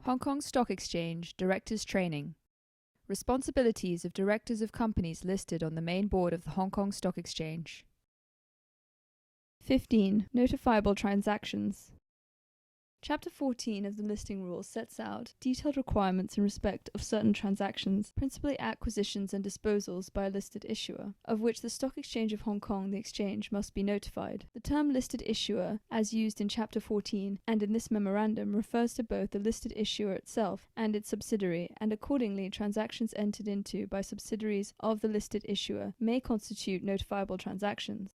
Hong Kong Stock Exchange Directors Training. Responsibilities of directors of companies listed on the main board of the Hong Kong Stock Exchange. 15. Notifiable Transactions. Chapter 14 of the Listing Rules sets out detailed requirements in respect of certain transactions, principally acquisitions and disposals by a listed issuer, of which the Stock Exchange of Hong Kong, the exchange, must be notified. The term listed issuer, as used in Chapter 14 and in this memorandum, refers to both the listed issuer itself and its subsidiary, and accordingly transactions entered into by subsidiaries of the listed issuer may constitute notifiable transactions.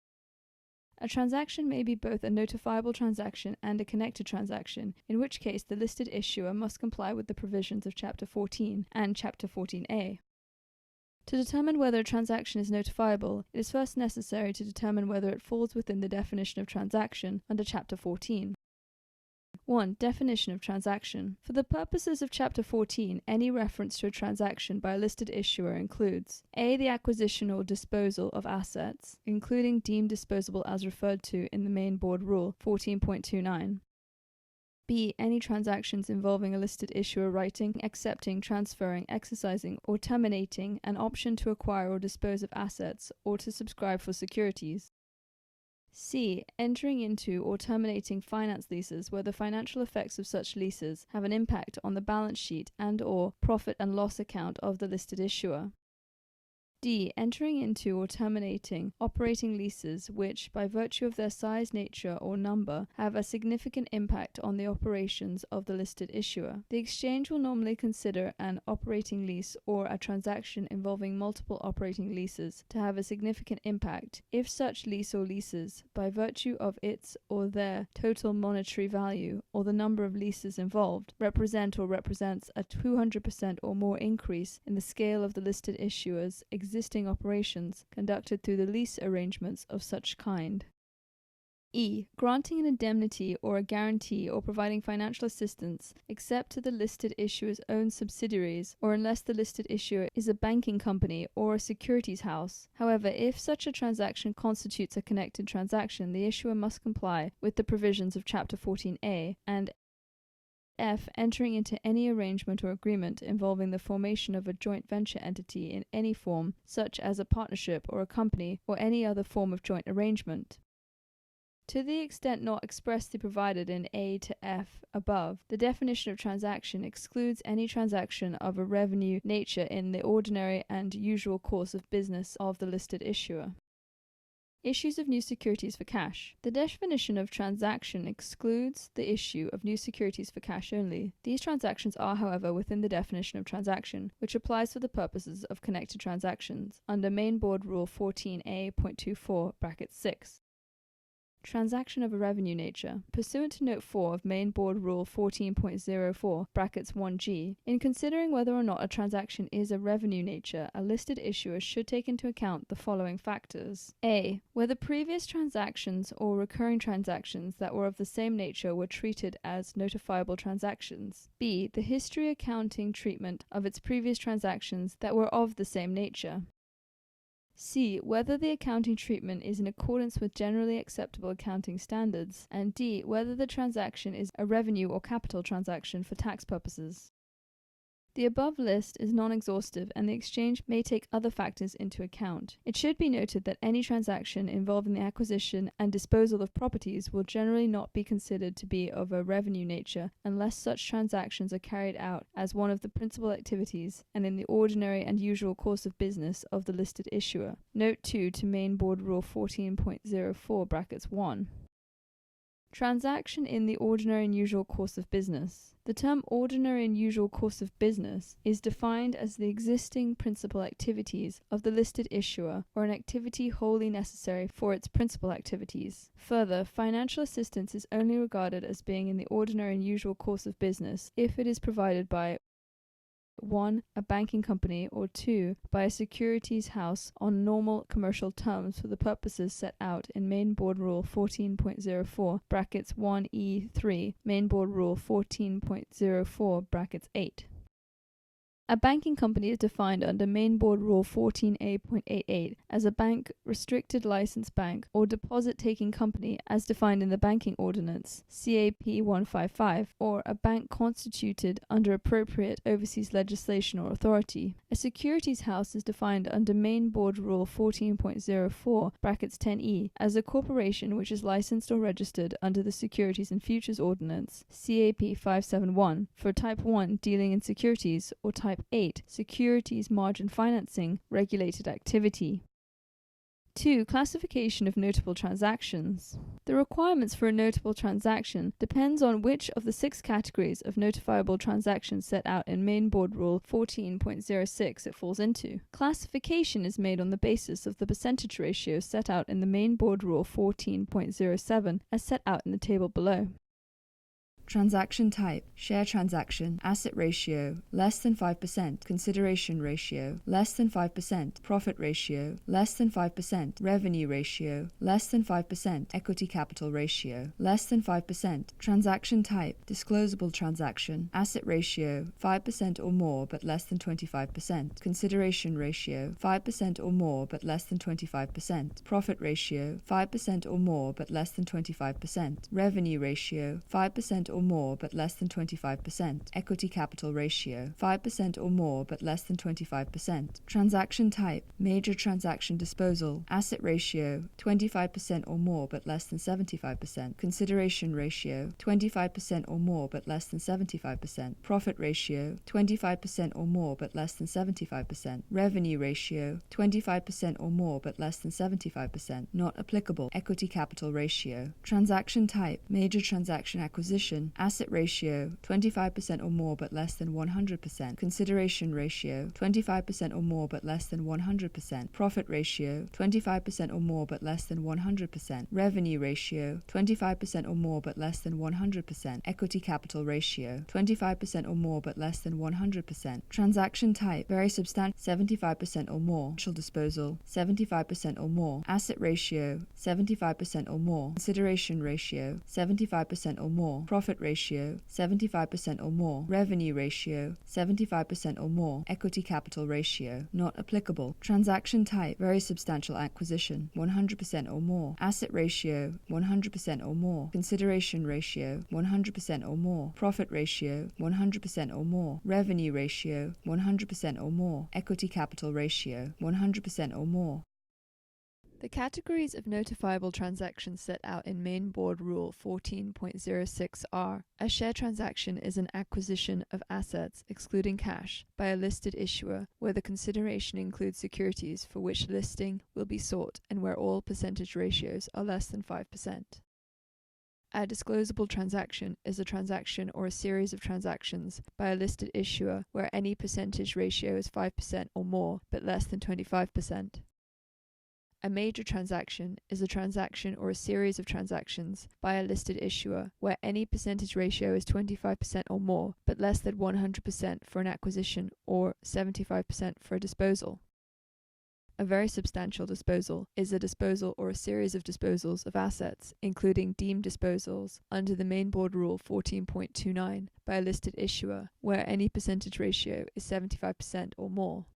A transaction may be both a notifiable transaction and a connected transaction, in which case the listed issuer must comply with the provisions of Chapter 14 and Chapter 14a. To determine whether a transaction is notifiable, it is first necessary to determine whether it falls within the definition of transaction under Chapter 14. 1. Definition of transaction. For the purposes of Chapter 14, any reference to a transaction by a listed issuer includes a. The acquisition or disposal of assets, including deemed disposable as referred to in the Main Board Rule 14.29. b. Any transactions involving a listed issuer writing, accepting, transferring, exercising, or terminating an option to acquire or dispose of assets or to subscribe for securities. c. Entering into or terminating finance leases where the financial effects of such leases have an impact on the balance sheet and/or profit and loss account of the listed issuer. d. Entering into or terminating operating leases which, by virtue of their size, nature, or number, have a significant impact on the operations of the listed issuer. The exchange will normally consider an operating lease or a transaction involving multiple operating leases to have a significant impact if such lease or leases, by virtue of its or their total monetary value or the number of leases involved, represent or represents a 200% or more increase in the scale of the listed issuer's existing operations conducted through the lease arrangements of such kind. e. Granting an indemnity or a guarantee or providing financial assistance except to the listed issuer's own subsidiaries or unless the listed issuer is a banking company or a securities house. However, if such a transaction constitutes a connected transaction, the issuer must comply with the provisions of Chapter 14a, and f. Entering into any arrangement or agreement involving the formation of a joint venture entity in any form, such as a partnership or a company or any other form of joint arrangement. To the extent not expressly provided in A to F above, the definition of transaction excludes any transaction of a revenue nature in the ordinary and usual course of business of the listed issuer. Issues of new securities for cash. The definition of transaction excludes the issue of new securities for cash only. These transactions are, however, within the definition of transaction, which applies for the purposes of connected transactions under Main Board Rule 14a.24 (6). Transaction of a revenue nature. Pursuant to Note 4 of Main Board Rule 14.04 (1g), in considering whether or not a transaction is a revenue nature, a listed issuer should take into account the following factors. a. Whether previous transactions or recurring transactions that were of the same nature were treated as notifiable transactions. b. The history accounting treatment of its previous transactions that were of the same nature. c. Whether the accounting treatment is in accordance with generally acceptable accounting standards, and d. Whether the transaction is a revenue or capital transaction for tax purposes. The above list is non-exhaustive and the exchange may take other factors into account. It should be noted that any transaction involving the acquisition and disposal of properties will generally not be considered to be of a revenue nature unless such transactions are carried out as one of the principal activities and in the ordinary and usual course of business of the listed issuer. Note 2 to Main Board Rule 14.04 (1). Transaction in the ordinary and usual course of business. The term ordinary and usual course of business is defined as the existing principal activities of the listed issuer or an activity wholly necessary for its principal activities. Further, financial assistance is only regarded as being in the ordinary and usual course of business if it is provided by 1. A banking company, or 2. By a securities house on normal commercial terms for the purposes set out in Main Board Rule 14.04 (1e3), Main Board Rule 14.04 (8). A banking company is defined under Main Board Rule 14A.88 as a bank, restricted license bank, or deposit-taking company as defined in the Banking Ordinance, CAP 155, or a bank constituted under appropriate overseas legislation or authority. A securities house is defined under Main Board Rule 14.04 (10E) as a corporation which is licensed or registered under the Securities and Futures Ordinance, CAP 571, for Type 1 dealing in securities, or Type 8 securities margin financing regulated activity. 2. Classification of notable transactions. The requirements for a notable transaction depends on which of the 6 categories of notifiable transactions set out in Main Board Rule 14.06 it falls into. Classification is made on the basis of the percentage ratio set out in the Main Board Rule 14.07 as set out in the table below. Transaction type, share transaction, asset ratio, less than 5%, consideration ratio, less than 5%, profit ratio, less than 5%, revenue ratio, less than 5%, equity capital ratio, less than 5%, transaction type, disclosable transaction, asset ratio, 5% or more but less than 25%, consideration ratio, 5% or more but less than 25%, profit ratio, 5% or more but less than 25%, revenue ratio, 5% or more but less than 25%, equity capital ratio, 5% or more but less than 25%, transaction type, major transaction disposal, asset ratio, 25% or more but less than 75%, consideration ratio, 25% or more but less than 75%, profit ratio, 25% or more but less than 75%, revenue ratio, 25% or more but less than 75%, not applicable, equity capital ratio, transaction type, major transaction acquisition, asset ratio, 25% or more but less than 100%, consideration ratio, 25% or more but less than 100%, profit ratio, 25% or more but less than 100%, revenue ratio, 25% or more but less than 100%, equity capital ratio, 25% or more but less than 100%, transaction type, very substantial, 75% or more, partial disposal, 75% or more, asset ratio, 75% or more, consideration ratio, 75% or more, profit ratio, 75% or more, revenue ratio, 75% or more, equity capital ratio, not applicable, transaction type, very substantial acquisition, 100% or more, asset ratio, 100% or more, consideration ratio, 100% or more, profit ratio, 100% or more, revenue ratio, 100% or more, equity capital ratio, 100% or more. The categories of notifiable transactions set out in Main Board Rule 14.06 are: a share transaction is an acquisition of assets, excluding cash, by a listed issuer, where the consideration includes securities for which listing will be sought and where all percentage ratios are less than 5%. A disclosable transaction is a transaction or a series of transactions by a listed issuer where any percentage ratio is 5% or more, but less than 25%. A major transaction is a transaction or a series of transactions by a listed issuer where any percentage ratio is 25% or more, but less than 100% for an acquisition or 75% for a disposal. A very substantial disposal is a disposal or a series of disposals of assets, including deemed disposals, under the Main Board Rule 14.29 by a listed issuer where any percentage ratio is 75% or more.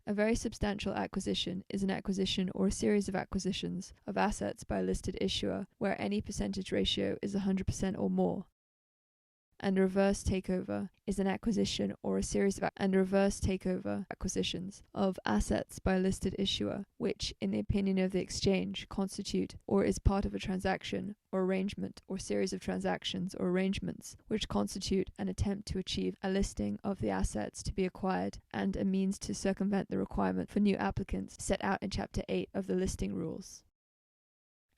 A very substantial acquisition is an acquisition or a series of acquisitions of assets by a listed issuer where any percentage ratio is 100% or more. And a reverse takeover is an acquisition or a series of acquisitions of assets by a listed issuer which, in the opinion of the exchange, constitute or is part of a transaction or arrangement or series of transactions or arrangements which constitute an attempt to achieve a listing of the assets to be acquired and a means to circumvent the requirement for new applicants set out in Chapter 8 of the Listing Rules.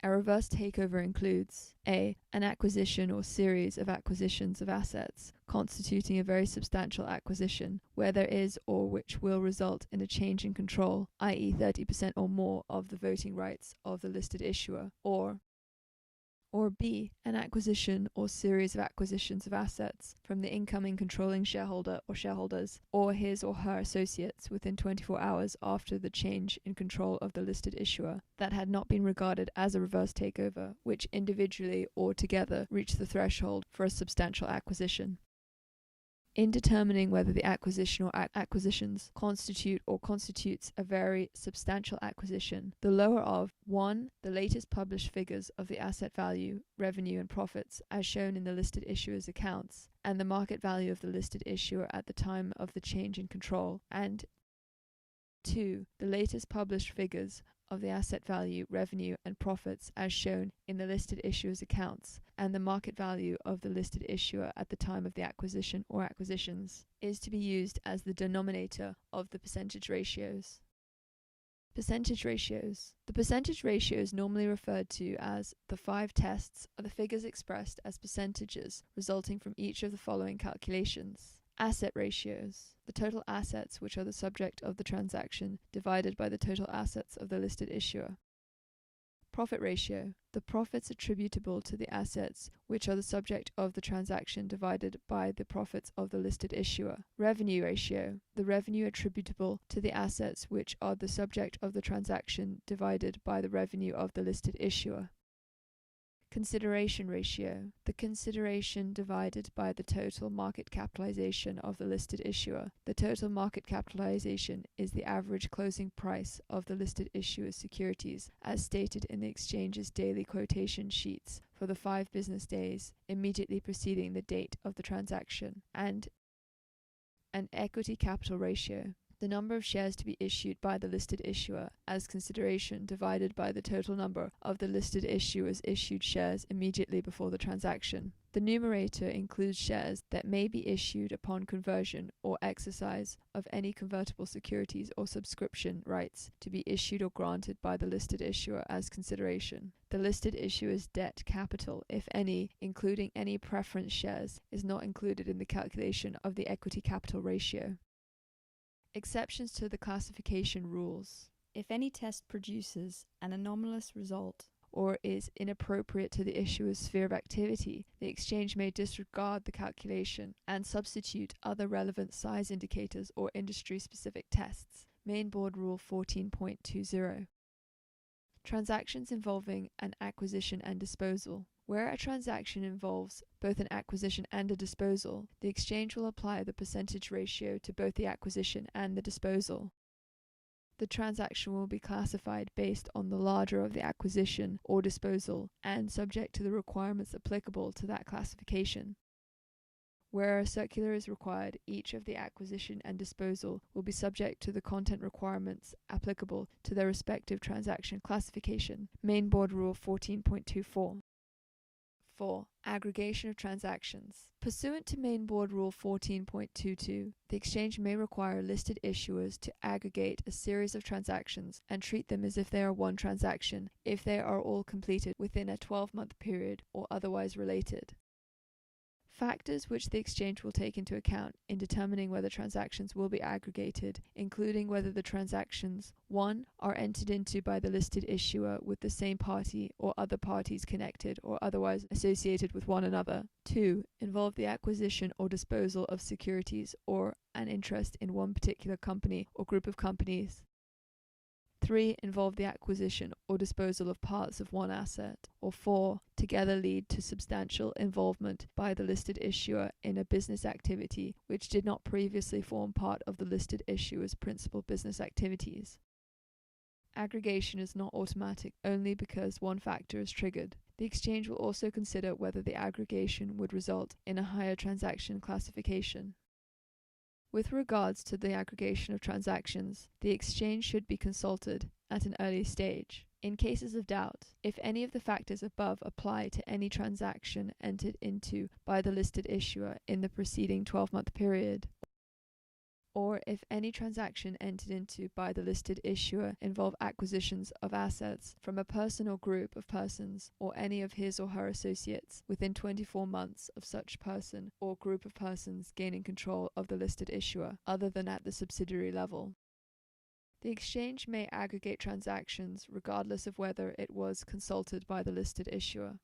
A reverse takeover includes: a. An acquisition or series of acquisitions of assets constituting a very substantial acquisition where there is or which will result in a change in control, i.e. 30% or more of the voting rights of the listed issuer, or B. An acquisition or series of acquisitions of assets from the incoming controlling shareholder or shareholders or his or her associates within 24 hours after the change in control of the listed issuer that had not been regarded as a reverse takeover, which individually or together reach the threshold for a substantial acquisition. In determining whether the acquisition or acquisitions constitute or constitutes a very substantial acquisition, the lower of 1. The latest published figures of the asset value, revenue and profits as shown in the listed issuer's accounts, and the market value of the listed issuer at the time of the change in control, and 2. The latest published figures of the asset value, revenue, and profits as shown in the listed issuer's accounts, and the market value of the listed issuer at the time of the acquisition or acquisitions, is to be used as the denominator of the percentage ratios. Percentage ratios. The percentage ratios normally referred to as the 5 tests are the figures expressed as percentages resulting from each of the following calculations. Asset ratios. The total assets which are the subject of the transaction divided by the total assets of the listed issuer. Profit ratio. The profits attributable to the assets which are the subject of the transaction divided by the profits of the listed issuer. Revenue ratio. The revenue attributable to the assets which are the subject of the transaction divided by the revenue of the listed issuer. Consideration ratio. The consideration divided by the total market capitalization of the listed issuer. The total market capitalization is the average closing price of the listed issuer's securities as stated in the exchange's daily quotation sheets for the 5 business days immediately preceding the date of the transaction. And an equity capital ratio. The number of shares to be issued by the listed issuer as consideration divided by the total number of the listed issuer's issued shares immediately before the transaction. The numerator includes shares that may be issued upon conversion or exercise of any convertible securities or subscription rights to be issued or granted by the listed issuer as consideration. The listed issuer's debt capital, if any, including any preference shares, is not included in the calculation of the equity capital ratio. Exceptions to the classification rules. If any test produces an anomalous result or is inappropriate to the issuer's sphere of activity, the exchange may disregard the calculation and substitute other relevant size indicators or industry-specific tests. Main Board Rule 14.20. Transactions involving an acquisition and disposal. Where a transaction involves both an acquisition and a disposal, the exchange will apply the percentage ratio to both the acquisition and the disposal. The transaction will be classified based on the larger of the acquisition or disposal and subject to the requirements applicable to that classification. Where a circular is required, each of the acquisition and disposal will be subject to the content requirements applicable to their respective transaction classification. Main Board Rule 14.24. 4. Aggregation of transactions. Pursuant to Main Board Rule 14.22, the exchange may require listed issuers to aggregate a series of transactions and treat them as if they are one transaction, if they are all completed within a 12-month period or otherwise related. Factors which the exchange will take into account in determining whether transactions will be aggregated, including whether the transactions 1. Are entered into by the listed issuer with the same party or other parties connected or otherwise associated with one another. 2. Involve the acquisition or disposal of securities or an interest in one particular company or group of companies. 3. Involve the acquisition or disposal of parts of one asset. Or 4. Together lead to substantial involvement by the listed issuer in a business activity which did not previously form part of the listed issuer's principal business activities. Aggregation is not automatic only because one factor is triggered. The exchange will also consider whether the aggregation would result in a higher transaction classification. With regards to the aggregation of transactions, the exchange should be consulted at an early stage. In cases of doubt, if any of the factors above apply to any transaction entered into by the listed issuer in the preceding 12-month period, or if any transaction entered into by the listed issuer involve acquisitions of assets from a person or group of persons or any of his or her associates within 24 months of such person or group of persons gaining control of the listed issuer, other than at the subsidiary level. The exchange may aggregate transactions regardless of whether it was consulted by the listed issuer.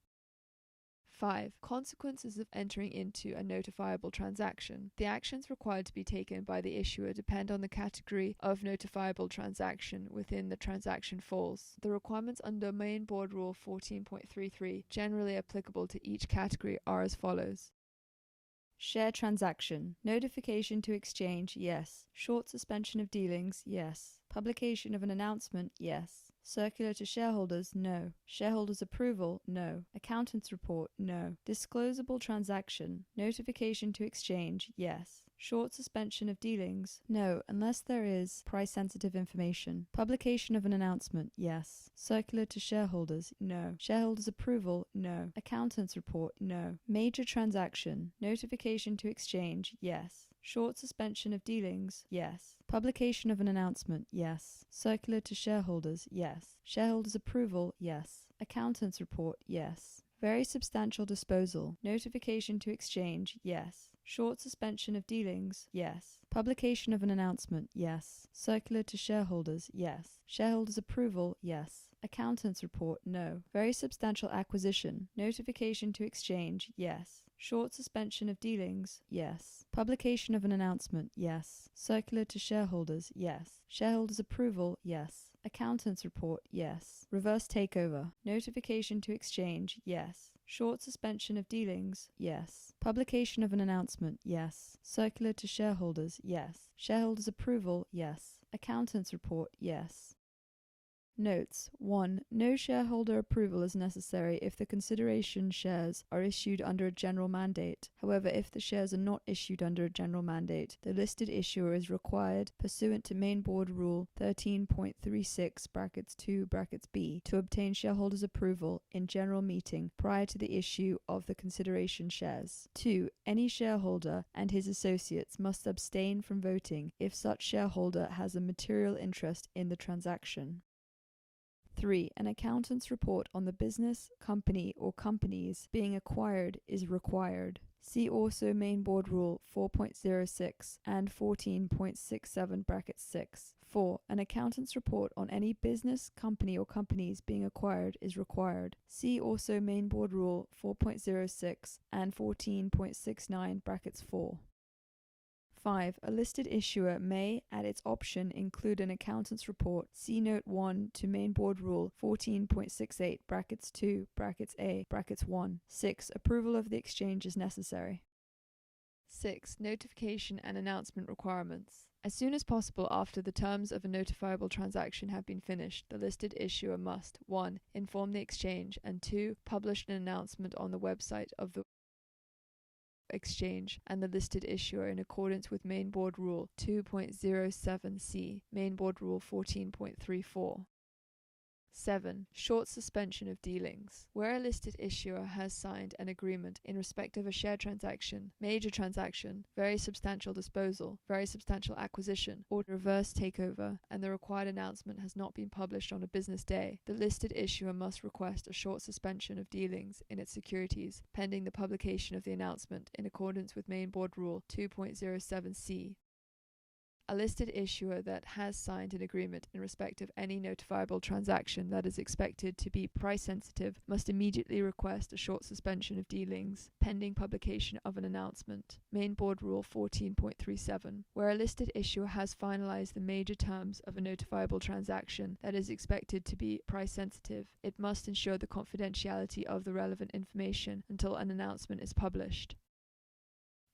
5. Consequences of entering into a notifiable transaction. The actions required to be taken by the issuer depend on the category of notifiable transaction within the transaction falls. The requirements under Main Board Rule 14.33, generally applicable to each category, are as follows. Share transaction. Notification to exchange, yes. Short suspension of dealings, yes. Publication of an announcement, yes. Circular to shareholders, no. Shareholders' approval, no. Accountant's report, no. Disclosable transaction. Notification to exchange, yes. Short suspension of dealings, no, unless there is price-sensitive information. Publication of an announcement, yes. Circular to shareholders, no. Shareholders' approval, no. Accountant's report, no. Major transaction. Notification to exchange, yes. Short suspension of dealings, yes. Publication of an announcement, yes. Circular to shareholders, yes. Shareholders' approval, yes. Accountant's report, yes. Very substantial disposal. Notification to exchange, yes. Short suspension of dealings, yes. Publication of an announcement, yes. Circular to shareholders, yes. Shareholders' approval, yes. Accountant's report, no. Very substantial acquisition. Notification to exchange, yes. Short suspension of dealings, yes. Publication of an announcement, yes. Circular to shareholders, yes. Shareholders' approval, yes. Accountant's report, yes. Reverse takeover. Notification to exchange, yes. Short suspension of dealings, yes. Publication of an announcement, yes. Circular to shareholders, yes. Shareholders' approval, yes. Accountant's report, yes. Notes. 1. No shareholder approval is necessary if the consideration shares are issued under a general mandate. However, if the shares are not issued under a general mandate, the listed issuer is required, pursuant to Main Board Rule 13.36 (2) (b), to obtain shareholders' approval in general meeting prior to the issue of the consideration shares. 2. Any shareholder and his associates must abstain from voting if such shareholder has a material interest in the transaction. 3. An accountant's report on the business, company, or companies being acquired is required. See also Main Board Rule 4.06 and 14.67 (6). 4. An accountant's report on any business, company, or companies being acquired is required. See also Main Board Rule 4.06 and 14.69 (4). 5. A listed issuer may, at its option, include an accountant's report. See Note 1 to Main Board Rule 14.68 (2) (a) 1. 6. Approval of the exchange is necessary. 6. Notification and announcement requirements. As soon as possible after the terms of a notifiable transaction have been finished, the listed issuer must 1. Inform the exchange, and 2. Publish an announcement on the website of the exchange and the listed issuer in accordance with Main Board Rule 2.07c, Main Board Rule 14.34. 7. Short suspension of dealings. Where a listed issuer has signed an agreement in respect of a share transaction, major transaction, very substantial disposal, very substantial acquisition, or reverse takeover, and the required announcement has not been published on a business day, the listed issuer must request a short suspension of dealings in its securities, pending the publication of the announcement in accordance with Main Board Rule 2.07c. A listed issuer that has signed an agreement in respect of any notifiable transaction that is expected to be price-sensitive must immediately request a short suspension of dealings, pending publication of an announcement. Main Board Rule 14.37. Where a listed issuer has finalized the major terms of a notifiable transaction that is expected to be price-sensitive, it must ensure the confidentiality of the relevant information until an announcement is published.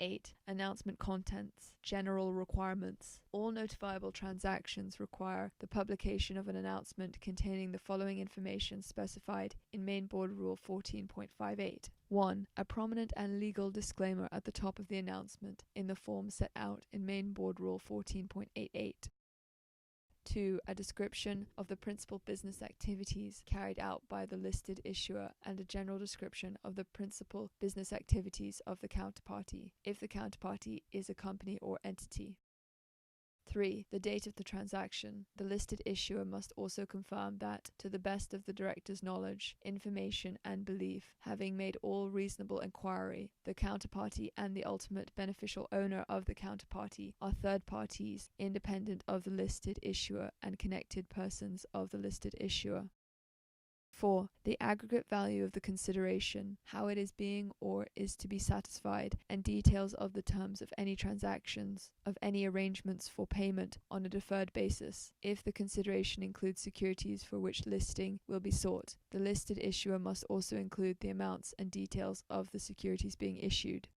8. Announcement contents. General requirements. All notifiable transactions require the publication of an announcement containing the following information specified in Main Board Rule 14.58. 1. A prominent and legal disclaimer at the top of the announcement in the form set out in Main Board Rule 14.88. 2. A description of the principal business activities carried out by the listed issuer and a general description of the principal business activities of the counterparty, if the counterparty is a company or entity. 3. The date of the transaction. The listed issuer must also confirm that, to the best of the director's knowledge, information, and belief, having made all reasonable inquiry, the counterparty and the ultimate beneficial owner of the counterparty are third parties, independent of the listed issuer and connected persons of the listed issuer. 4. The aggregate value of the consideration, how it is being or is to be satisfied, and details of the terms of any transactions, of any arrangements for payment on a deferred basis. If the consideration includes securities for which listing will be sought, the listed issuer must also include the amounts and details of the securities being issued.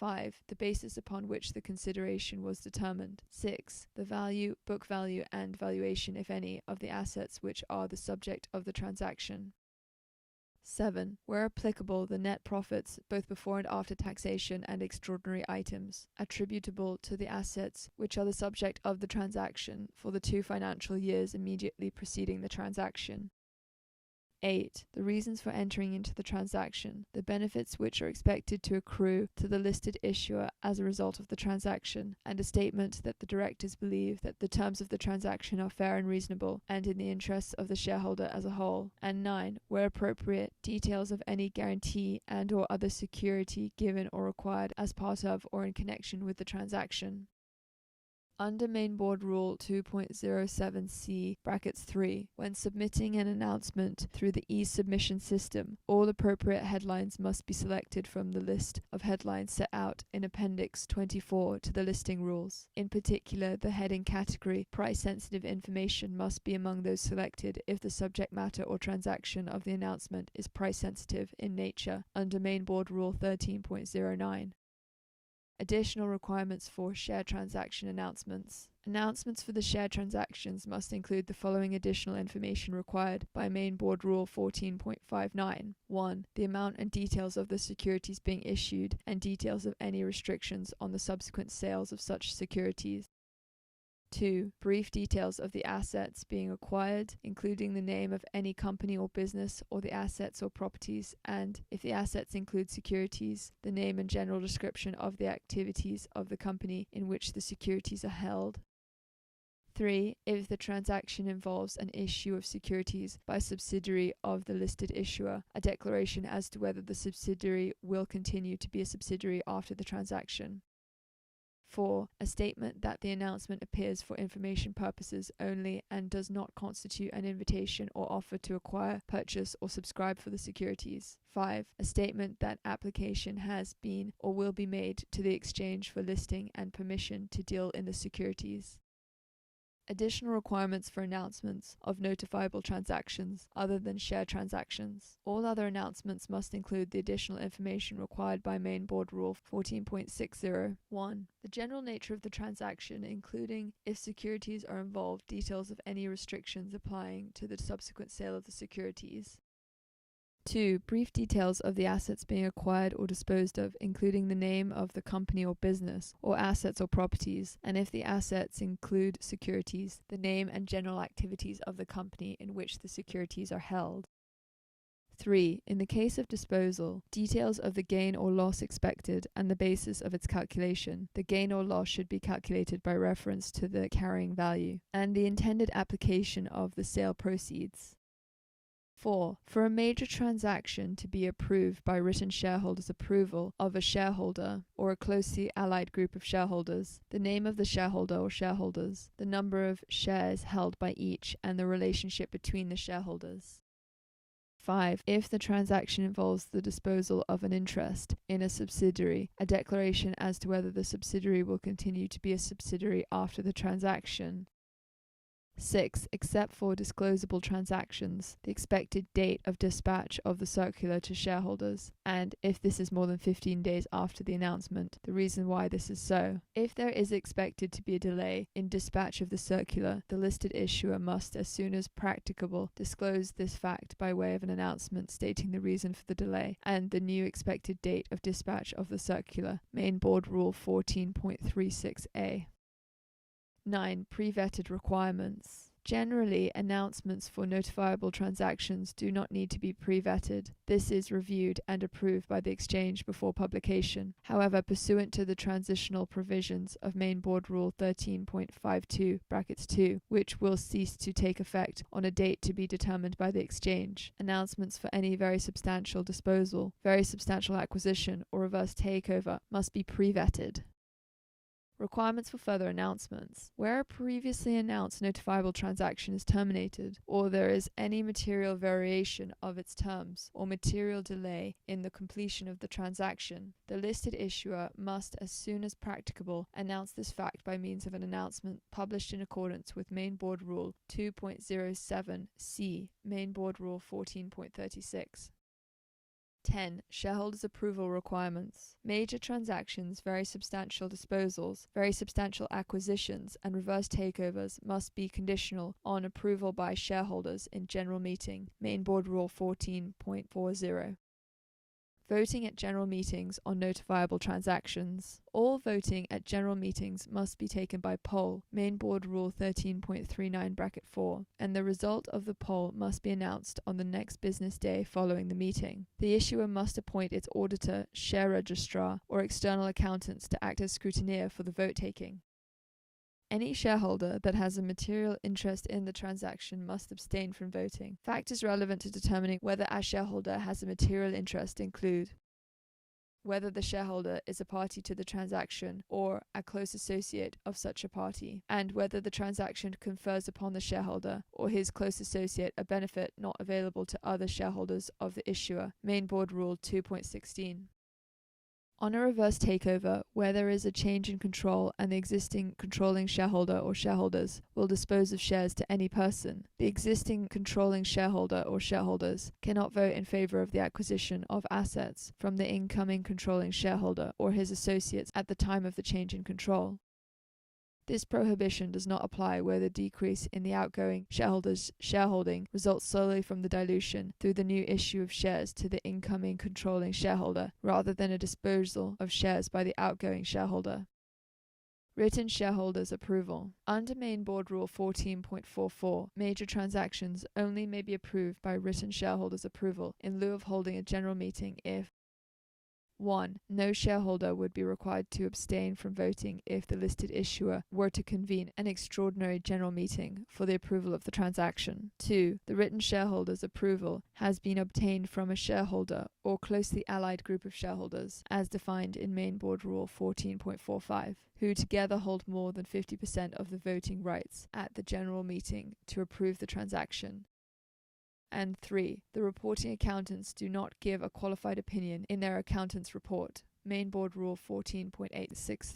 5. The basis upon which the consideration was determined. 6. The value, book value, and valuation, if any, of the assets which are the subject of the transaction. 7. Where applicable, the net profits, both before and after taxation and extraordinary items, attributable to the assets which are the subject of the transaction for the 2 financial years immediately preceding the transaction. 8. The reasons for entering into the transaction, the benefits which are expected to accrue to the listed issuer as a result of the transaction, and a statement that the directors believe that the terms of the transaction are fair and reasonable, and in the interests of the shareholder as a whole. And 9. Where appropriate, details of any guarantee and or other security given or required as part of or in connection with the transaction. Under Main Board Rule 2.07c (3), when submitting an announcement through the e-submission system, all appropriate headlines must be selected from the list of headlines set out in Appendix 24 to the Listing Rules. In particular, the heading category Price-Sensitive Information must be among those selected if the subject matter or transaction of the announcement is price-sensitive in nature, under Main Board Rule 13.09. Additional requirements for share transaction announcements. Announcements for the share transactions must include the following additional information required by Main Board Rule 14.59. 1. The amount and details of the securities being issued and details of any restrictions on the subsequent sales of such securities. 2. Brief details of the assets being acquired, including the name of any company or business or the assets or properties, and, if the assets include securities, the name and general description of the activities of the company in which the securities are held. 3. If the transaction involves an issue of securities by a subsidiary of the listed issuer, a declaration as to whether the subsidiary will continue to be a subsidiary after the transaction. 4. A statement that the announcement appears for information purposes only and does not constitute an invitation or offer to acquire, purchase, or subscribe for the securities. 5. A statement that application has been or will be made to the exchange for listing and permission to deal in the securities. Additional requirements for announcements of notifiable transactions other than share transactions. All other announcements must include the additional information required by Main Board Rule 14.60. 1. The general nature of the transaction, including, if securities are involved, details of any restrictions applying to the subsequent sale of the securities. 2. Brief details of the assets being acquired or disposed of, including the name of the company or business, or assets or properties, and if the assets include securities, the name and general activities of the company in which the securities are held. 3. In the case of disposal, details of the gain or loss expected and the basis of its calculation. The gain or loss should be calculated by reference to the carrying value, and the intended application of the sale proceeds. 4. For a major transaction to be approved by written shareholders' approval of a shareholder or a closely allied group of shareholders, the name of the shareholder or shareholders, the number of shares held by each, and the relationship between the shareholders. 5. If the transaction involves the disposal of an interest in a subsidiary, a declaration as to whether the subsidiary will continue to be a subsidiary after the transaction. 6. Except for disclosable transactions, the expected date of dispatch of the circular to shareholders, and, if this is more than 15 days after the announcement, the reason why this is so. If there is expected to be a delay in dispatch of the circular, the listed issuer must, as soon as practicable, disclose this fact by way of an announcement stating the reason for the delay and the new expected date of dispatch of the circular. Main Board Rule 14.36a. 9. Pre-vetted requirements. Generally, announcements for notifiable transactions do not need to be pre-vetted. This is reviewed and approved by the exchange before publication. However, pursuant to the transitional provisions of Main Board Rule 13.52 which will cease to take effect on a date to be determined by the exchange, announcements for any very substantial disposal, very substantial acquisition, or reverse takeover must be pre-vetted. Requirements for further announcements. Where a previously announced notifiable transaction is terminated, or there is any material variation of its terms, or material delay in the completion of the transaction, the listed issuer must, as soon as practicable, announce this fact by means of an announcement published in accordance with Main Board Rule 2.07c, Main Board Rule 14.36. 10. Shareholders' approval requirements. Major transactions, very substantial disposals, very substantial acquisitions, and reverse takeovers must be conditional on approval by shareholders in general meeting. Main Board Rule 14.40. Voting at general meetings on notifiable transactions. All voting at general meetings must be taken by poll, Main Board Rule 13.39(4), and the result of the poll must be announced on the next business day following the meeting. The issuer must appoint its auditor, share registrar, or external accountants to act as scrutineer for the vote taking. Any shareholder that has a material interest in the transaction must abstain from voting. Factors relevant to determining whether a shareholder has a material interest include whether the shareholder is a party to the transaction or a close associate of such a party, and whether the transaction confers upon the shareholder or his close associate a benefit not available to other shareholders of the issuer. Main Board Rule 2.16. On a reverse takeover, where there is a change in control and the existing controlling shareholder or shareholders will dispose of shares to any person, the existing controlling shareholder or shareholders cannot vote in favor of the acquisition of assets from the incoming controlling shareholder or his associates at the time of the change in control. This prohibition does not apply where the decrease in the outgoing shareholders' shareholding results solely from the dilution through the new issue of shares to the incoming controlling shareholder, rather than a disposal of shares by the outgoing shareholder. Written shareholders' approval. Under Main Board Rule 14.44, major transactions only may be approved by written shareholders' approval in lieu of holding a general meeting if 1. No shareholder would be required to abstain from voting if the listed issuer were to convene an extraordinary general meeting for the approval of the transaction. 2. The written shareholder's approval has been obtained from a shareholder or closely allied group of shareholders, as defined in Main Board Rule 14.45, who together hold more than 50% of the voting rights at the general meeting to approve the transaction. And 3. The reporting accountants do not give a qualified opinion in their accountant's report. Main Board Rule 14.86.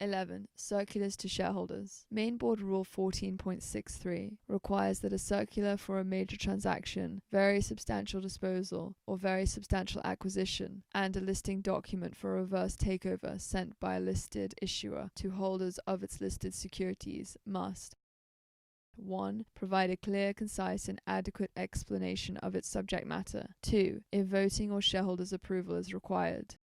11. Circulars to shareholders. Main Board Rule 14.63 requires that a circular for a major transaction, very substantial disposal, or very substantial acquisition, and a listing document for a reverse takeover sent by a listed issuer to holders of its listed securities must 1. Provide a clear, concise, and adequate explanation of its subject matter. 2. If voting or shareholders' approval is required.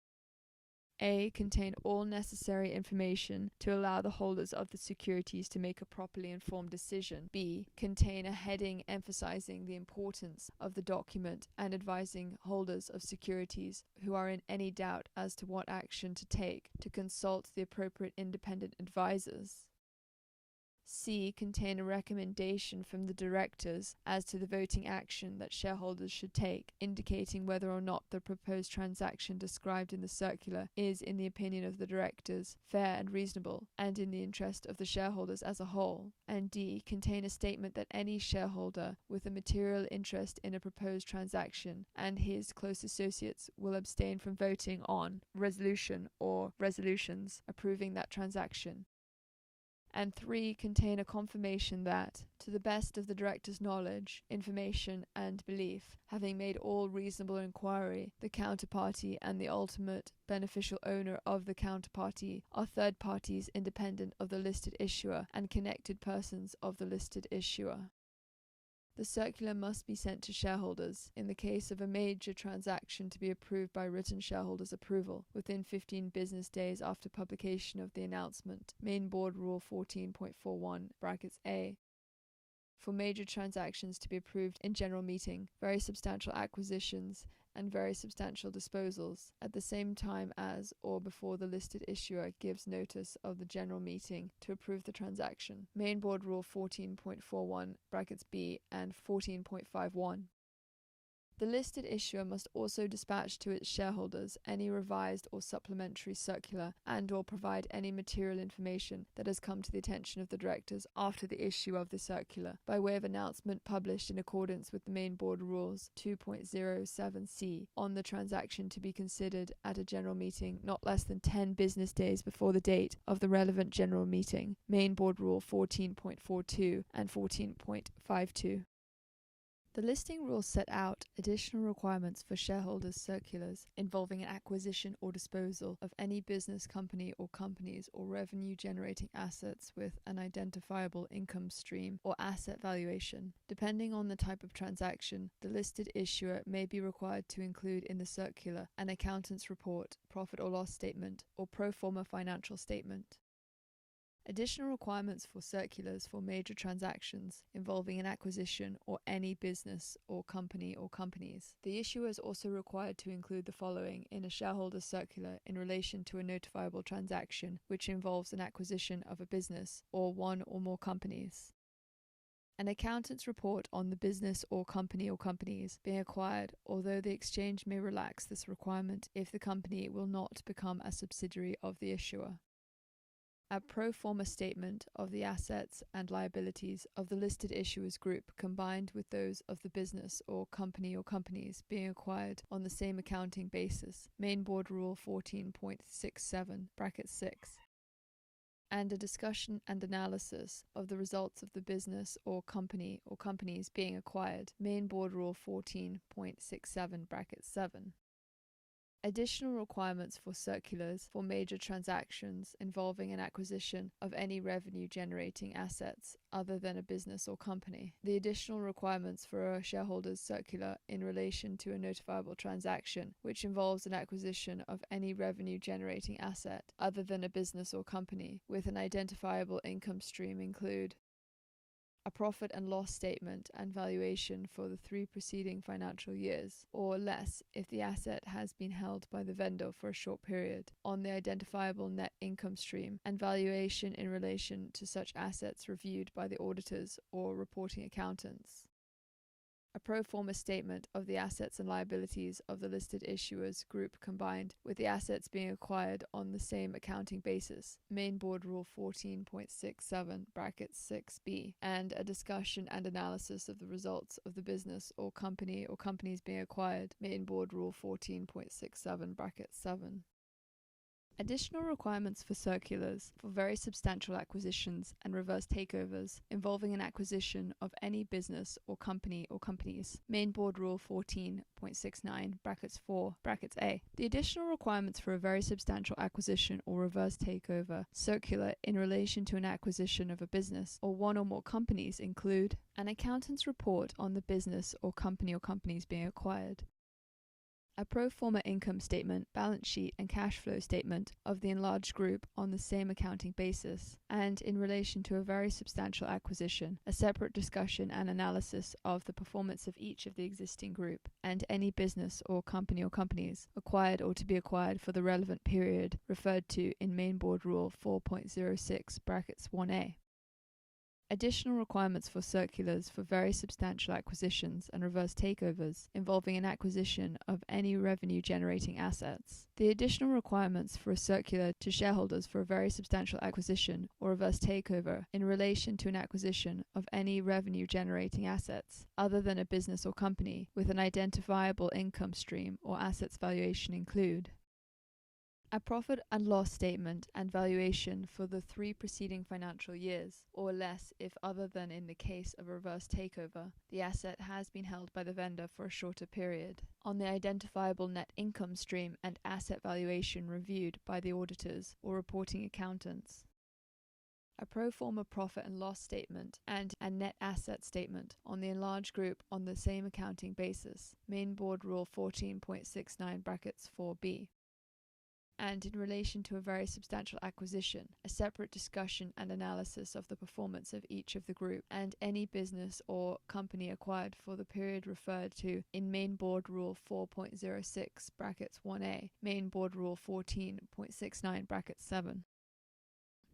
A. Contain all necessary information to allow the holders of the securities to make a properly informed decision. B. Contain a heading emphasizing the importance of the document and advising holders of securities who are in any doubt as to what action to take to consult the appropriate independent advisors. C. Contain a recommendation from the directors as to the voting action that shareholders should take, indicating whether or not the proposed transaction described in the circular is, in the opinion of the directors, fair and reasonable, and in the interest of the shareholders as a whole. And D. Contain a statement that any shareholder with a material interest in a proposed transaction and his close associates will abstain from voting on resolution or resolutions approving that transaction. And 3. Contain a confirmation that, to the best of the director's knowledge, information, and belief, having made all reasonable inquiry, the counterparty and the ultimate beneficial owner of the counterparty are third parties independent of the listed issuer and connected persons of the listed issuer. The circular must be sent to shareholders, in the case of a major transaction to be approved by written shareholders' approval, within 15 business days after publication of the announcement. Main Board Rule 14.41 (a). For major transactions to be approved in general meeting, very substantial acquisitions, and very substantial disposals, at the same time as or before the listed issuer gives notice of the general meeting to approve the transaction. Main Board Rule 14.41 (b) and 14.51. The listed issuer must also dispatch to its shareholders any revised or supplementary circular and or provide any material information that has come to the attention of the directors after the issue of the circular, by way of announcement published in accordance with the Main Board Rules 2.07c on the transaction to be considered at a general meeting not less than 10 business days before the date of the relevant general meeting. Main Board Rule 14.42 and 14.52. The listing rules set out additional requirements for shareholders' circulars involving an acquisition or disposal of any business, company or companies or revenue-generating assets with an identifiable income stream or asset valuation. Depending on the type of transaction, the listed issuer may be required to include in the circular an accountant's report, profit or loss statement, or pro forma financial statement. Additional requirements for circulars for major transactions involving an acquisition or any business or companies. The issuer is also required to include the following in a shareholder's circular in relation to a notifiable transaction which involves an acquisition of a business or one or more companies. An accountant's report on the business or companies being acquired, although the exchange may relax this requirement if the company will not become a subsidiary of the issuer. A pro forma statement of the assets and liabilities of the listed issuers group combined with those of the business or companies being acquired on the same accounting basis, Main Board Rule 14.67 (6), and a discussion and analysis of the results of the business or companies being acquired, Main Board Rule 14.67 (7). Additional requirements for circulars for major transactions involving an acquisition of any revenue-generating assets other than a business or company. The additional requirements for a shareholder's circular in relation to a notifiable transaction which involves an acquisition of any revenue-generating asset other than a business or company with an identifiable income stream include a profit and loss statement and valuation for the 3 preceding financial years, or less if the asset has been held by the vendor for a short period, on the identifiable net income stream and valuation in relation to such assets reviewed by the auditors or reporting accountants. A pro forma statement of the assets and liabilities of the listed issuers group combined with the assets being acquired on the same accounting basis, Main Board Rule 14.67 (6b), and a discussion and analysis of the results of the business or companies being acquired, Main Board Rule 14.67 (7). Additional requirements for circulars for very substantial acquisitions and reverse takeovers involving an acquisition of any business or companies. Main Board Rule 14.69 (4) (a). The additional requirements for a very substantial acquisition or reverse takeover circular in relation to an acquisition of a business or one or more companies include an accountant's report on the business or companies being acquired, a pro forma income statement, balance sheet, and cash flow statement of the enlarged group on the same accounting basis, and in relation to a very substantial acquisition, a separate discussion and analysis of the performance of each of the existing group, and any business or companies acquired or to be acquired for the relevant period referred to in Main Board Rule 4.06 (1a). Additional requirements for circulars for very substantial acquisitions and reverse takeovers involving an acquisition of any revenue-generating assets. The additional requirements for a circular to shareholders for a very substantial acquisition or reverse takeover in relation to an acquisition of any revenue-generating assets other than a business or company with an identifiable income stream or assets valuation include a profit and loss statement and valuation for the 3 preceding financial years, or less if, other than in the case of a reverse takeover, the asset has been held by the vendor for a shorter period, on the identifiable net income stream and asset valuation reviewed by the auditors or reporting accountants. A pro forma profit and loss statement and a net asset statement on the enlarged group on the same accounting basis, Main Board Rule 14.69 (4b). And in relation to a very substantial acquisition, a separate discussion and analysis of the performance of each of the group and any business or company acquired for the period referred to in Main Board Rule 4.06 (1a), Main Board Rule 14.69 (7).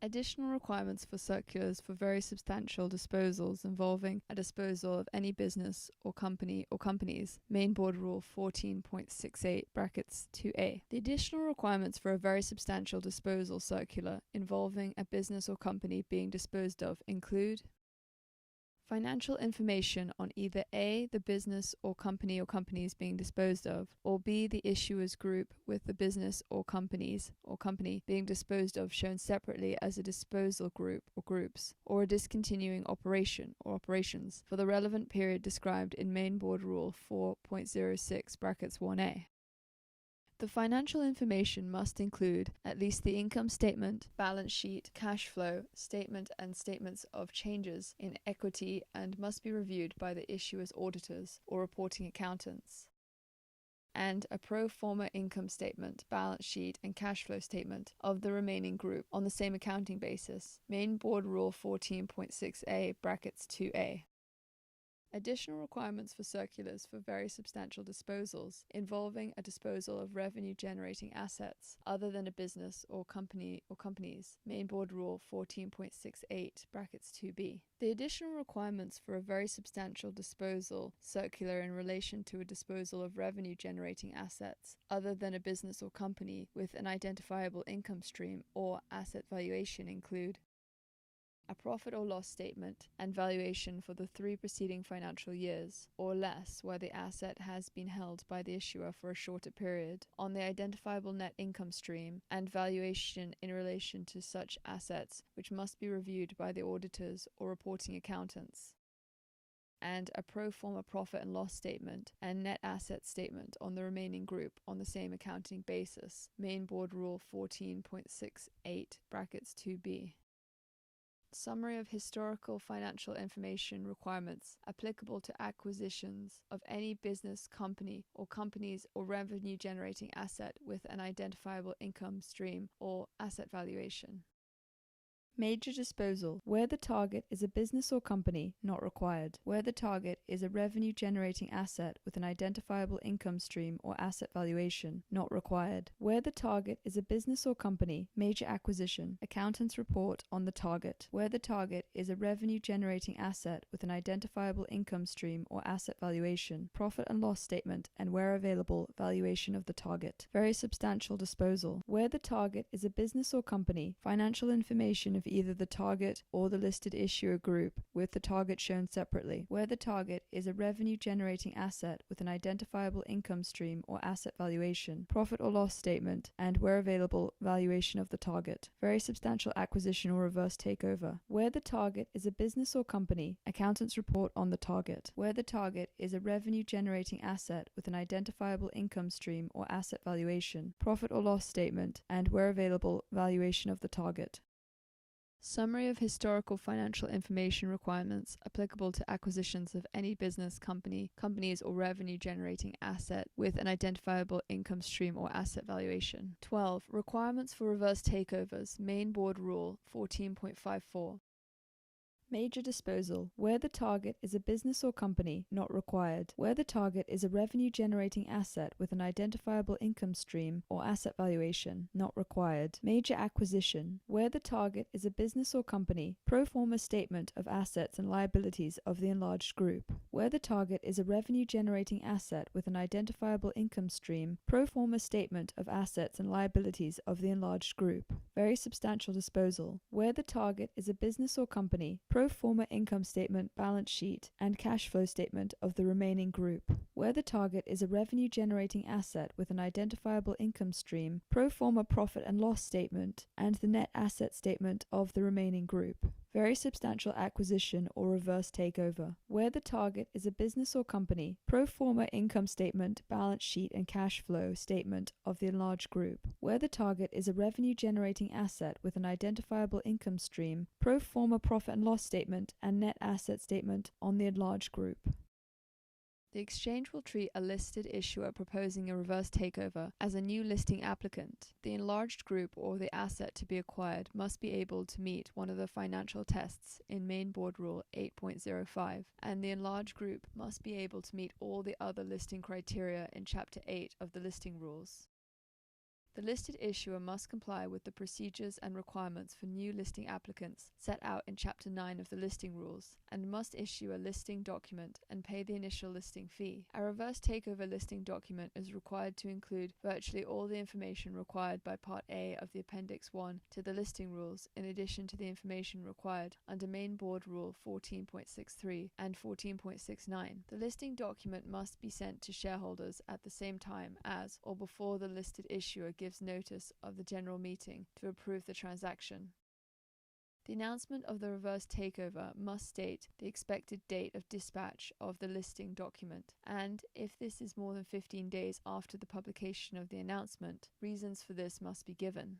Additional requirements for circulars for very substantial disposals involving a disposal of any business or companies, Main Board Rule 14.68 (2a). The additional requirements for a very substantial disposal circular involving a business or company being disposed of include Financial information on either A, the business or companies being disposed of, or B, the issuer's group with the business or company being disposed of shown separately as a disposal group or groups, or a discontinuing operation or operations for the relevant period described in Main Board Rule 4.06 brackets 1A. The financial information must include at least the income statement, balance sheet, cash flow statement, and statements of changes in equity, and must be reviewed by the issuer's auditors or reporting accountants. And a pro forma income statement, balance sheet, and cash flow statement of the remaining group on the same accounting basis. Main Board Rule 14.6a brackets 2a. Additional requirements for circulars for very substantial disposals involving a disposal of revenue-generating assets other than a business or company or companies. Main Board Rule 14.68 brackets 2b. The additional requirements for a very substantial disposal circular in relation to a disposal of revenue-generating assets other than a business or company with an identifiable income stream or asset valuation include a profit or loss statement and valuation for the 3 preceding financial years, or less where the asset has been held by the issuer for a shorter period, on the identifiable net income stream and valuation in relation to such assets, which must be reviewed by the auditors or reporting accountants, and a pro forma profit and loss statement and net asset statement on the remaining group on the same accounting basis. Main Board Rule 14.68 brackets 2b. Summary of historical financial information requirements applicable to acquisitions of any business, company, or companies or revenue-generating asset with an identifiable income stream or asset valuation. Major disposal, where the target is a business or company, not required. Where the target is a revenue-generating asset with an identifiable income stream or asset valuation, not required. Where the target is a business or company, major acquisition. Accountants report on the target. Where the target is a revenue-generating asset with an identifiable income stream or asset valuation, profit and loss statement, and where available, valuation of the target. Very substantial disposal, where the target is a business or company, financial information of either the target or the listed issuer group, with the target shown separately. Where the target is a revenue-generating asset with an identifiable income stream or asset valuation, profit or loss statement, and where available, valuation of the target. Very substantial acquisition or reverse takeover. Where the target is a business or company, accountants report on the target. Where the target is a revenue-generating asset with an identifiable income stream or asset valuation, profit or loss statement, and where available, valuation of the target. Summary of historical financial information requirements applicable to acquisitions of any business, company, companies, or revenue-generating asset with an identifiable income stream or asset valuation. 12. Requirements for reverse takeovers. Main Board Rule 14.54. Major disposal, where the target is a business or company, not required. Where the target is a revenue-generating asset with an identifiable income stream or asset valuation, not required. Major acquisition, where the target is a business or company, pro forma statement of assets and liabilities of the enlarged group. Where the target is a revenue-generating asset with an identifiable income stream, pro forma statement of assets and liabilities of the enlarged group. Very substantial disposal, where the target is a business or company, pro forma income statement, balance sheet, and cash flow statement of the remaining group. Where the target is a revenue-generating asset with an identifiable income stream, pro forma profit and loss statement, and the net asset statement of the remaining group. Very substantial acquisition or reverse takeover, where the target is a business or company, pro forma income statement, balance sheet, and cash flow statement of the enlarged group. Where the target is a revenue-generating asset with an identifiable income stream, pro forma profit and loss statement, and net asset statement on the enlarged group. The exchange will treat a listed issuer proposing a reverse takeover as a new listing applicant. The enlarged group or the asset to be acquired must be able to meet one of the financial tests in Main Board Rule 8.05, and the enlarged group must be able to meet all the other listing criteria in Chapter 8 of the Listing Rules. The listed issuer must comply with the procedures and requirements for new listing applicants set out in Chapter 9 of the Listing Rules, and must issue a listing document and pay the initial listing fee. A reverse takeover listing document is required to include virtually all the information required by Part A of the Appendix 1 to the Listing Rules, in addition to the information required under Main Board Rule 14.63 and 14.69. The listing document must be sent to shareholders at the same time as or before the listed issuer gives notice of the general meeting to approve the transaction. The announcement of the reverse takeover must state the expected date of dispatch of the listing document, and if this is more than 15 days after the publication of the announcement, reasons for this must be given.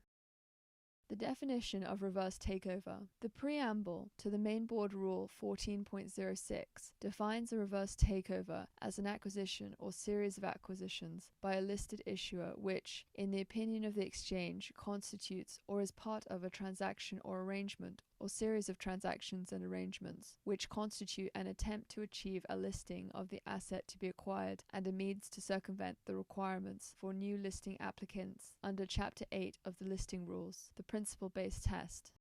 The definition of reverse takeover. The preamble to the Main Board Rule 14.06 defines a reverse takeover as an acquisition or series of acquisitions by a listed issuer which, in the opinion of the exchange, constitutes or is part of a transaction or arrangement or series of transactions and arrangements which constitute an attempt to achieve a listing of the asset to be acquired and a means to circumvent the requirements for new listing applicants under Chapter 8 of the Listing Rules, the principle-based test.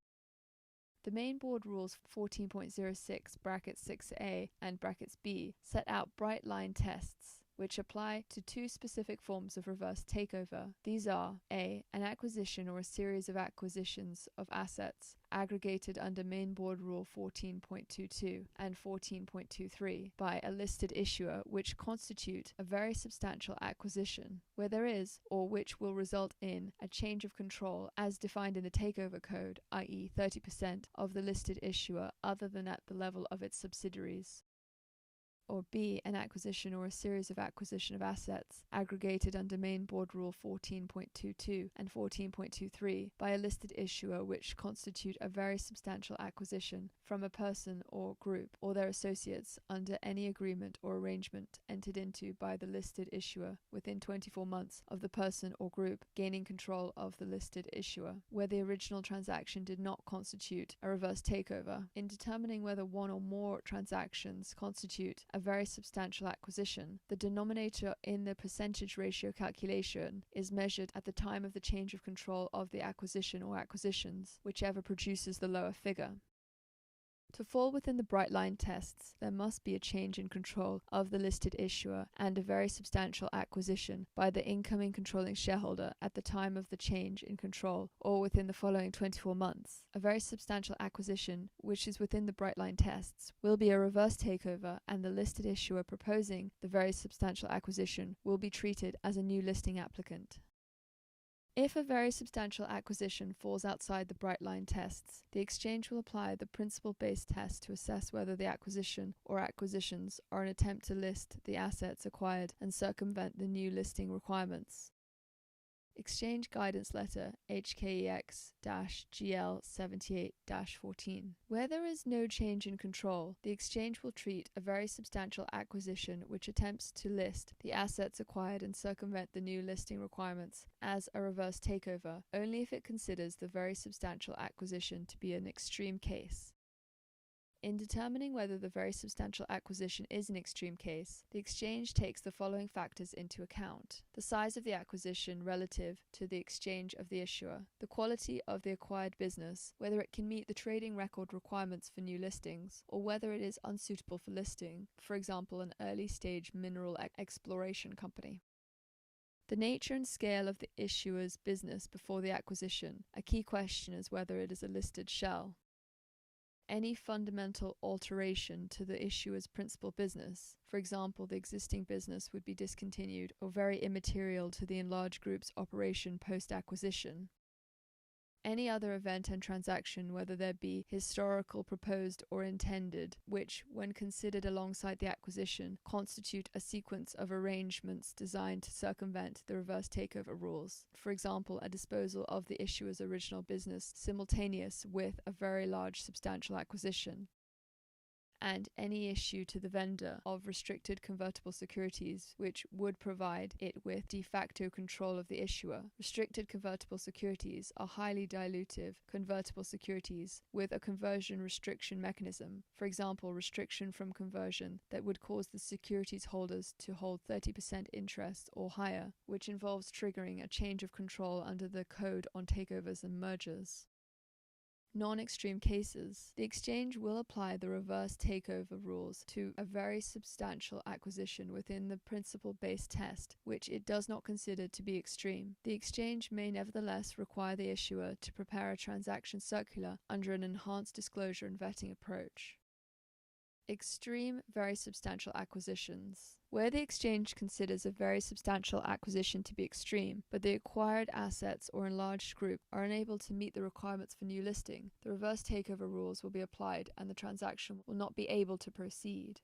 The Main Board Rules 14.06 (brackets 6a and brackets b) set out bright line tests which apply to two specific forms of reverse takeover. These are a. An acquisition or a series of acquisitions of assets aggregated under Main Board Rule 14.22 and 14.23 by a listed issuer which constitute a very substantial acquisition, where there is, or which will result in, a change of control as defined in the Takeover Code, i.e. 30% of the listed issuer other than at the level of its subsidiaries. Or b. An acquisition or a series of acquisition of assets aggregated under Main Board Rule 14.22 and 14.23 by a listed issuer which constitute a very substantial acquisition from a person or group or their associates under any agreement or arrangement entered into by the listed issuer within 24 months of the person or group gaining control of the listed issuer, where the original transaction did not constitute a reverse takeover. In determining whether one or more transactions constitute a very substantial acquisition, the denominator in the percentage ratio calculation is measured at the time of the change of control of the acquisition or acquisitions, whichever produces the lower figure. To fall within the bright line tests, there must be a change in control of the listed issuer and a very substantial acquisition by the incoming controlling shareholder at the time of the change in control or within the following 24 months. A very substantial acquisition, which is within the bright line tests, will be a reverse takeover, and the listed issuer proposing the very substantial acquisition will be treated as a new listing applicant. If a very substantial acquisition falls outside the bright line tests, the exchange will apply the principle-based test to assess whether the acquisition or acquisitions are an attempt to list the assets acquired and circumvent the new listing requirements. Exchange Guidance Letter HKEx-GL78-14. Where there is no change in control, the exchange will treat a very substantial acquisition which attempts to list the assets acquired and circumvent the new listing requirements as a reverse takeover, only if it considers the very substantial acquisition to be an extreme case. In determining whether the very substantial acquisition is an extreme case, the exchange takes the following factors into account: the size of the acquisition relative to the exchange of the issuer, the quality of the acquired business, whether it can meet the trading record requirements for new listings, or whether it is unsuitable for listing, for example, an early-stage mineral exploration company. The nature and scale of the issuer's business before the acquisition. A key question is whether it is a listed shell. Any fundamental alteration to the issuer's principal business, for example, the existing business would be discontinued or very immaterial to the enlarged group's operation post-acquisition. Any other event and transaction, whether there be historical, proposed, or intended, which, when considered alongside the acquisition, constitute a sequence of arrangements designed to circumvent the reverse takeover rules. For example, a disposal of the issuer's original business simultaneous with a very large substantial acquisition. and any issue to the vendor of restricted convertible securities which would provide it with de facto control of the issuer. Restricted convertible securities are highly dilutive convertible securities with a conversion restriction mechanism, for example, restriction from conversion that would cause the securities holders to hold 30% interest or higher, which involves triggering a change of control under the Code on Takeovers and Mergers. Non-extreme cases. The exchange will apply the reverse takeover rules to a very substantial acquisition within the principle-based test, which it does not consider to be extreme. The exchange may nevertheless require the issuer to prepare a transaction circular under an enhanced disclosure and vetting approach. Extreme very substantial acquisitions. Where the exchange considers a very substantial acquisition to be extreme, but the acquired assets or enlarged group are unable to meet the requirements for new listing, the reverse takeover rules will be applied and the transaction will not be able to proceed.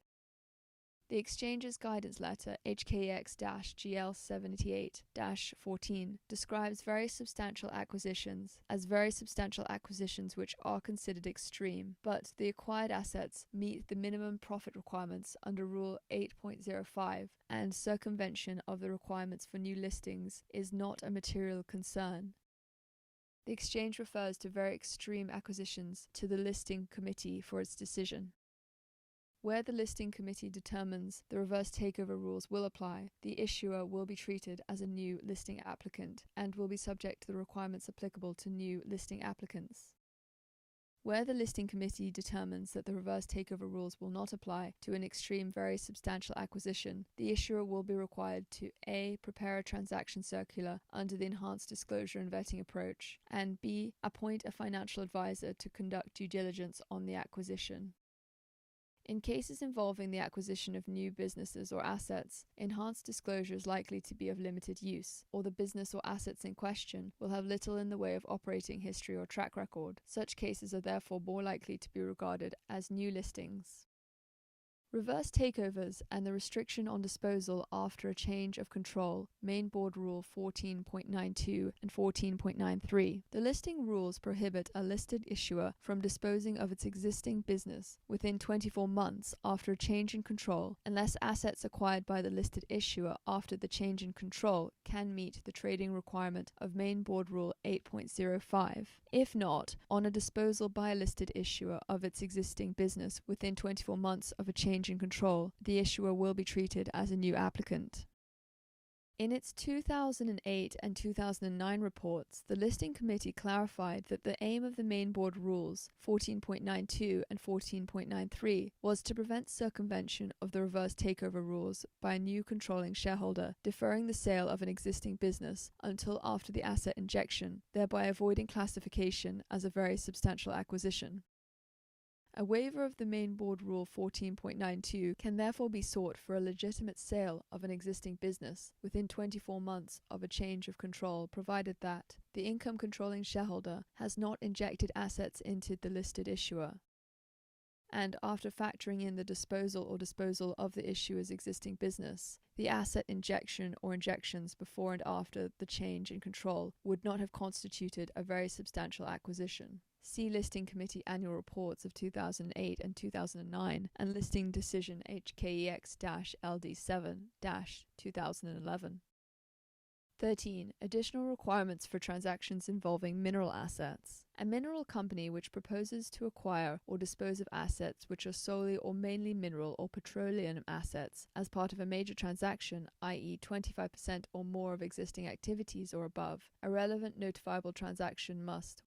The exchange's guidance letter HKEx-GL78-14 describes very substantial acquisitions as very substantial acquisitions which are considered extreme, but the acquired assets meet the minimum profit requirements under Rule 8.05 and circumvention of the requirements for new listings is not a material concern. The exchange refers to very extreme acquisitions to the listing committee for its decision. Where the listing committee determines the reverse takeover rules will apply, the issuer will be treated as a new listing applicant and will be subject to the requirements applicable to new listing applicants. Where the listing committee determines that the reverse takeover rules will not apply to an extreme very substantial acquisition, the issuer will be required to A. prepare a transaction circular under the enhanced disclosure and vetting approach, and B. appoint a financial advisor to conduct due diligence on the acquisition. In cases involving the acquisition of new businesses or assets, enhanced disclosure is likely to be of limited use, or the business or assets in question will have little in the way of operating history or track record. Such cases are therefore more likely to be regarded as new listings. Reverse takeovers and the restriction on disposal after a change of control, Main Board Rule 14.92 and 14.93. The listing rules prohibit a listed issuer from disposing of its existing business within 24 months after a change in control, unless assets acquired by the listed issuer after the change in control can meet the trading requirement of Main Board Rule 8.05. If not, on a disposal by a listed issuer of its existing business within 24 months of a change in control, the issuer will be treated as a new applicant. In its 2008 and 2009 reports, the Listing Committee clarified that the aim of the Main Board Rules 14.92 and 14.93 was to prevent circumvention of the reverse takeover rules by a new controlling shareholder, deferring the sale of an existing business until after the asset injection, thereby avoiding classification as a very substantial acquisition. A waiver of the Main Board Rule 14.92 can therefore be sought for a legitimate sale of an existing business within 24 months of a change of control, provided that the income controlling shareholder has not injected assets into the listed issuer, and after factoring in the disposal of the issuer's existing business, the asset injection or injections before and after the change in control would not have constituted a very substantial acquisition. See Listing Committee Annual Reports of 2008 and 2009 and Listing Decision HKEx-LD7-2011. 13. Additional requirements for transactions involving mineral assets. A mineral company which proposes to acquire or dispose of assets which are solely or mainly mineral or petroleum assets as part of a major transaction, i.e. 25% or more of existing activities or above, a relevant notifiable transaction must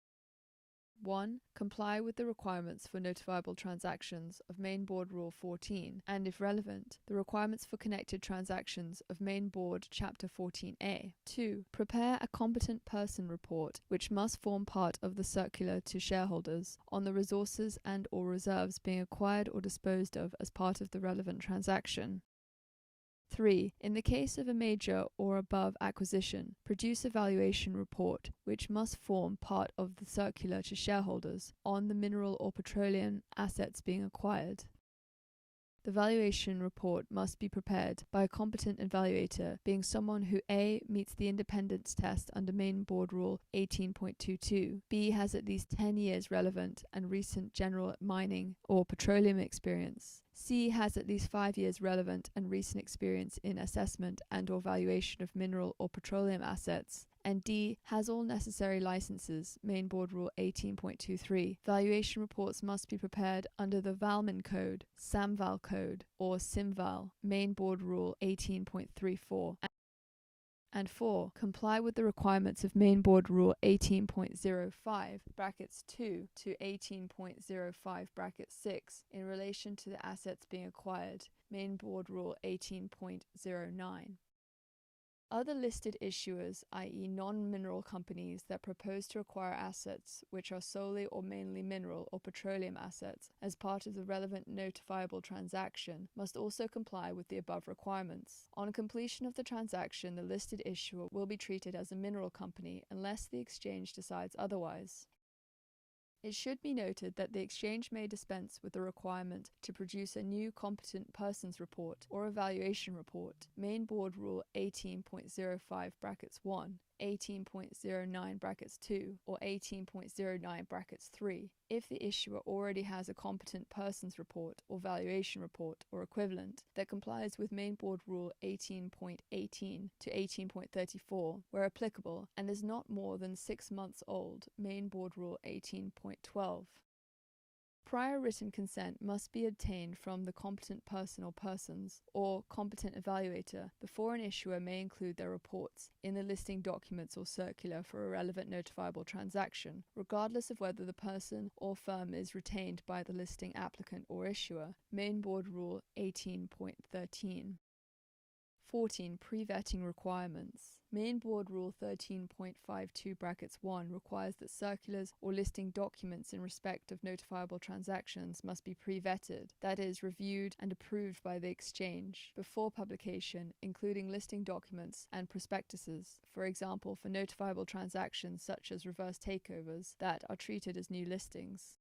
1. Comply with the requirements for notifiable transactions of Main Board Rule 14, and if relevant, the requirements for connected transactions of Main Board Chapter 14A. 2. Prepare a competent person report, which must form part of the circular to shareholders, on the resources and or reserves being acquired or disposed of as part of the relevant transaction. 3. In the case of a major or above acquisition, produce a valuation report, which must form part of the circular to shareholders on the mineral or petroleum assets being acquired. The valuation report must be prepared by a competent evaluator, being someone who A. meets the independence test under Main Board Rule 18.22, B. has at least 10 years relevant and recent general mining or petroleum experience, C. has at least 5 years relevant and recent experience in assessment and or valuation of mineral or petroleum assets, and D. has all necessary licenses, Main Board Rule 18.23. Valuation reports must be prepared under the Valmin Code, SAMVAL Code, or SIMVAL, Main Board Rule 18.34. And 4. Comply with the requirements of Main Board Rule 18.05 (brackets 2 to 18.05 (brackets 6) in relation to the assets being acquired, Main Board Rule 18.09. Other listed issuers, i.e. non-mineral companies that propose to acquire assets which are solely or mainly mineral or petroleum assets as part of the relevant notifiable transaction, must also comply with the above requirements. On completion of the transaction, the listed issuer will be treated as a mineral company unless the exchange decides otherwise. It should be noted that the exchange may dispense with the requirement to produce a new competent persons report or evaluation report, Main Board Rule 18.05 (brackets 1), 18.09 (brackets 2), or 18.09 (brackets 3, if the issuer already has a competent persons report or valuation report or equivalent that complies with Main Board Rule 18.18 to 18.34 where applicable and is not more than 6 months old, Main Board Rule 18.12. Prior written consent must be obtained from the competent person or persons or competent evaluator before an issuer may include their reports in the listing documents or circular for a relevant notifiable transaction, regardless of whether the person or firm is retained by the listing applicant or issuer, Main Board Rule 18.13. 14. Pre-vetting requirements. Main Board Rule 13.52 (brackets 1) requires that circulars or listing documents in respect of notifiable transactions must be pre-vetted, that is, reviewed and approved by the exchange, before publication, including listing documents and prospectuses, for example for notifiable transactions such as reverse takeovers that are treated as new listings.